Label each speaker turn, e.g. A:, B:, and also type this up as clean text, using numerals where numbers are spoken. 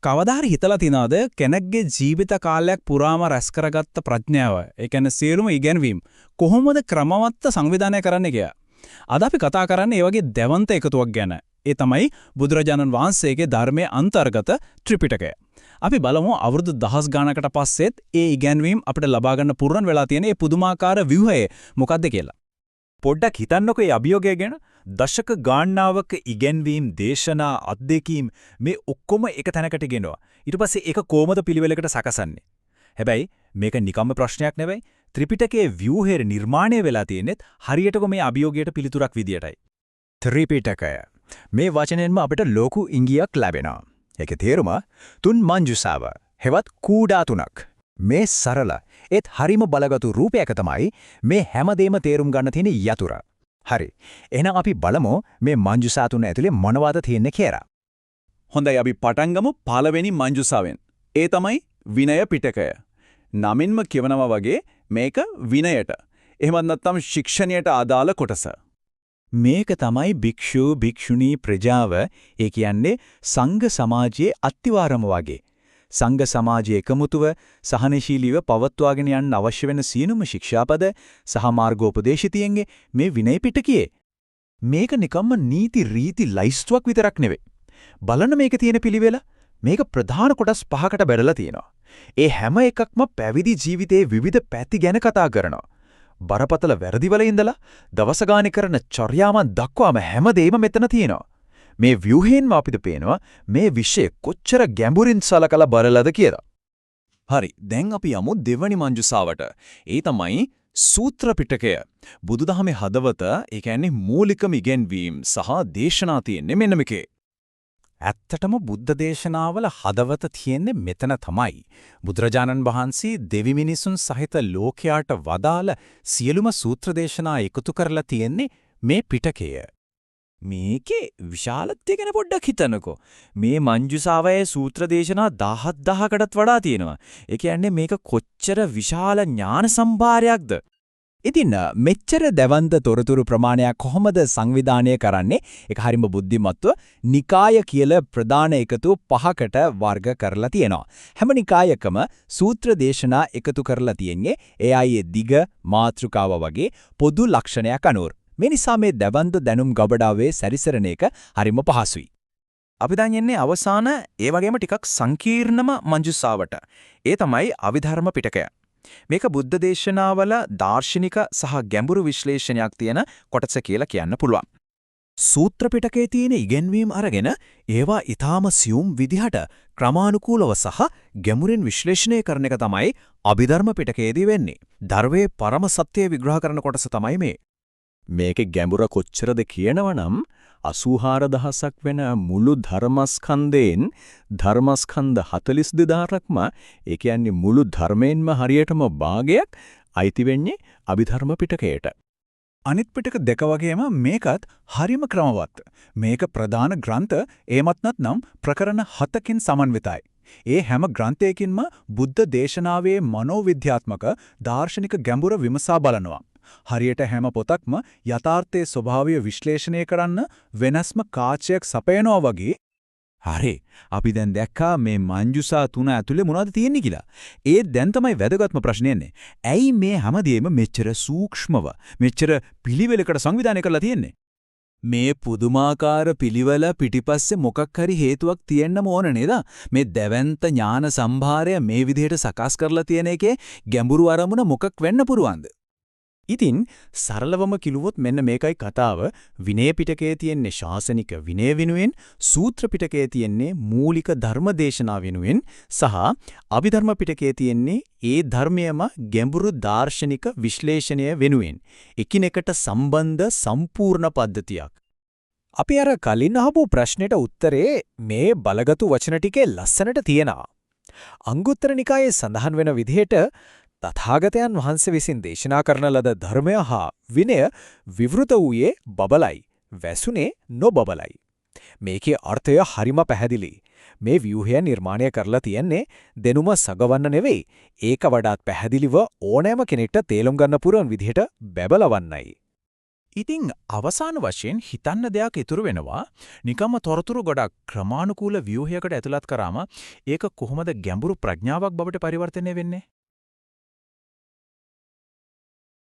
A: කවදා හරි හිතලා තියනවාද කෙනෙක්ගේ ජීවිත කාලයක් පුරාම රැස් කරගත්ත ප්‍රඥාව, ඒ කියන්නේ සියලුම ඉගෙනවීම් කොහොමද ක්‍රමවත්ව සංවිධානය කරන්නේ කියලා? අද අපි කතා කරන්නේ ඒ වගේ දැවන්ත එකතුවක් ගැන. ඒ තමයි බුදුරජාණන් වහන්සේගේ ධර්මයේ අන්තර්ගත ත්‍රිපිටකය. අපි බලමු අවුරුදු දහස් ගානකට පස්සෙත් ඒ ඉගෙනවීම් අපිට ලබා ගන්න පුරුණ වෙලා තියෙන මේ පුදුමාකාර ව්‍යුහය මොකක්ද කියලා.
B: පොඩ්ඩක් හිතන්නකෝ මේ අභියෝගය ගැන. දශක ගාණාවක ඉගෙනවීම්, දේශනා, අත්දැකීම් මේ ඔක්කොම එක තැනකට ගෙනවා. ඊට පස්සේ ඒක කොහොමද පිළිවෙලකට සකසන්නේ? හැබැයි මේක නිකම්ම ප්‍රශ්නයක් නෙවෙයි. ත්‍රිපිටකයේ ව්‍යුහය නිර්මාණය වෙලා තියෙන්නේ හරියටම මේ අභියෝගයට පිළිතුරක් විදියටයි.
C: ත්‍රිපිටකය. මේ වචනෙන්ම අපිට ලොකු ඉංගියක් ලැබෙනවා. ඒකේ තේරුම තුන් මංජුසාව. හෙවත් කූඩා තුනක්. මේ සරල ඒත් හරිම බලගතු රූපයක තමයි මේ හැමදේම තේරුම් ගන්න තියෙන යතුර. හරි. එහෙනම් අපි බලමු මේ මංජුසා තුන ඇතුලේ මොනවද තියෙන්නේ කියලා.
A: හොඳයි, අපි පටන් ගමු පළවෙනි මංජුසාවෙන්. ඒ තමයි විනය පිටකය. නමින්ම කියවනවා වගේ මේක විනයට. එහෙමත් නැත්නම් ශික්ෂණයට අදාළ කොටස.
C: මේක තමයි භික්ෂු භික්ෂුණී ප්‍රජාව, ඒ කියන්නේ සංඝ සමාජයේ අත්තිවාරම වගේ. සංඝ සමාජයේ එකමුතුව සහනශීලීව පවත්වාගෙන යන්න අවශ්‍ය වෙන සීනුම ශික්ෂාපද සහ මාර්ගෝපදේශිතියන්ගේ මේ විනය පිටකයේ. මේක නිකම්ම නීති රීති ලයිස්තුවක් විතරක් නෙවෙයි. බලන්න මේක තියෙන පිළිවෙල. මේක ප්‍රධාන කොටස් 5කට බෙදලා තියෙනවා. ඒ හැම එකක්ම පැවිදි ජීවිතයේ විවිධ පැති ගැන කතා කරනවා. බරපතල වැරදිවල ඉඳලා දවස ගානේ කරන චර්යාවන් දක්වාම හැමදේම මෙතන තියෙනවා. මේ ව්‍යුහෙන්ම අපිට පේනවා මේ විෂය කොච්චර ගැඹුරින් සලකලා බලලාද කියලා.
A: හරි, දැන් අපි යමු දෙවනි මංජුසාවට. ඒ තමයි සූත්‍ර පිටකය. බුදුදහමේ හදවත, ඒ කියන්නේ මූලිකම ඉගෙනවීම් සහ දේශනා තියෙන්නේ මෙන්න මේකේ.
C: ඇත්තටම බුද්ධ දේශනාවල හදවත තියෙන්නේ මෙතන තමයි. බුදුරජාණන් වහන්සේ දෙවි මිනිසුන් සහිත ලෝකයාට වදාළ සියලුම සූත්‍ර දේශනා එකතු කරලා තියෙන්නේ මේ පිටකය.
B: මේකේ විශාලත්වය ගැන පොඩ්ඩක් හිතන්නකෝ. මේ මංජුසාවයේ සූත්‍ර දේශනා 10000කටත් වඩා තියෙනවා. ඒ කියන්නේ මේක කොච්චර විශාල ඥාන සම්භාරයක්ද?
C: ඉතින් මෙච්චර දැවන්ත තොරතුරු ප්‍රමාණයක් කොහොමද සංවිධානය කරන්නේ? ඒක හරිම බුද්ධිමත්ව නිකාය කියලා ප්‍රධාන එකතු 5කට වර්ග කරලා තියෙනවා. හැම නිකායකම සූත්‍ර දේශනා එකතු කරලා තියෙන්නේ ඒ අයේ දිග මාතෘකාව වගේ පොදු ලක්ෂණයක් අනුව. මේ නිසා මේ දැවන්ත දැනුම් ගබඩාවේ සැරිසරන එක හරිම පහසුයි.
B: අපි දැන් යන්නේ අවසාන ඒ වගේම ටිකක් සංකීර්ණම මංජුසාවට. ඒ තමයි අවිධර්ම පිටකය. මේක බුද්ධ දේශනාවල දාර්ශනික සහ ගැඹුරු විශ්ලේෂණයක් තියෙන කොටස කියලා කියන්න පුළුවන්.
C: සූත්‍ර පිටකයේ තියෙන ඉගෙනවීම් අරගෙන ඒවා ඊටාම සියුම් විදිහට ක්‍රමානුකූලව සහ ගැඹුරින් විශ්ලේෂණය කරන එක තමයි අභිධර්ම පිටකයේදී වෙන්නේ. ධර්මයේ පරම සත්‍ය විග්‍රහ කරන කොටස තමයි මේ. මේකේ ගැඹුර කොච්චරද කියනවනම් 84000ක් වෙන මුළු ධර්මස්කන්ධයෙන් ධර්මස්කන්ධ 42000ක්ම, ඒ කියන්නේ මුළු ධර්මයෙන්ම හරියටම භාගයක් අයිති වෙන්නේ අභිධර්ම පිටකයට.
A: අනිත් පිටක දෙක වගේම මේකත් හරිම ක්‍රමවත්. මේක ප්‍රධාන ග්‍රන්ථ එමත් නැත්නම් ප්‍රකරණ 7කින් සමන්විතයි. ඒ හැම ග්‍රන්ථයකින්ම බුද්ධ දේශනාවේ මනෝවිද්‍යාත්මක දාර්ශනික ගැඹුර විමසා බලනවා. හරියට හැම පොතක්ම යථාර්ථයේ ස්වභාවය විශ්ලේෂණය කරන්න වෙනස්ම කාචයක් සපයනවා වගේ.
B: හරි, අපි දැන් දැක්කා මේ මංජුසා තුන ඇතුලේ මොනවද තියෙන්නේ කියලා. ඒ දැන් තමයි වැදගත්ම ප්‍රශ්නේ එන්නේ. ඇයි මේ හැමදේම මෙච්චර සූක්ෂමව, මෙච්චර පිළිවෙලකට සංවිධානය කරලා තියෙන්නේ?
A: මේ පුදුමාකාර පිළිවෙල පිටිපස්සේ මොකක් හරි හේතුවක් තියෙන්නම ඕන නේද? මේ දැවැන්ත ඥාන සම්භාරය මේ විදිහට සකස් කරලා තියෙන එකේ ගැඹුරු අරමුණ මොකක් වෙන්න පුරුවන්ද?
C: ඉතින් සරලවම කිව්වොත් මෙන්න මේකයි කතාව. විනය පිටකයේ තියෙන්නේ ශාසනික විනය වෙනුවෙන්, සූත්‍ර පිටකයේ තියෙන්නේ මූලික ධර්ම දේශනා වෙනුවෙන්, සහ අභිධර්ම පිටකයේ තියෙන්නේ ඒ ධර්මයේම ගැඹුරු දාර්ශනික විශ්ලේෂණය වෙනුවෙන්. එකිනෙකට සම්බන්ධ සම්පූර්ණ පද්ධතියක්. අපි අර කලින් අහපු ප්‍රශ්නෙට උත්තරේ මේ බලගතු වචන ටිකේ ලස්සනට තියෙනවා. අංගුත්තර නිකායේ සඳහන් වෙන විදිහට තථාගතයන් වහන්සේ විසින් දේශනා කරන ලද ධර්මය හා විනය විවෘත වූයේ බබලයි, වැසුනේ නොබබලයි. මේකේ අර්ථය හරිම පැහැදිලි. මේ ව්‍යුහය නිර්මාණය කරලා තියන්නේ දෙනුම සගවන්න නෙවෙයි, ඒක වඩාත් පැහැදිලිව ඕනෑම කෙනෙක්ට තේරුම් ගන්න පුරුවන් විදිහට බබලවන්නයි.
B: ඉතින් අවසාන වශයෙන් හිතන්න දෙයක් ඉතුරු වෙනවා. නිකම්ම තොරතුරු ගොඩක් ක්‍රමානුකූල ව්‍යුහයකට ඇතුළත් කරාම ඒක කොහොමද ගැඹුරු ප්‍රඥාවක් බවට පරිවර්තනය වෙන්නේ?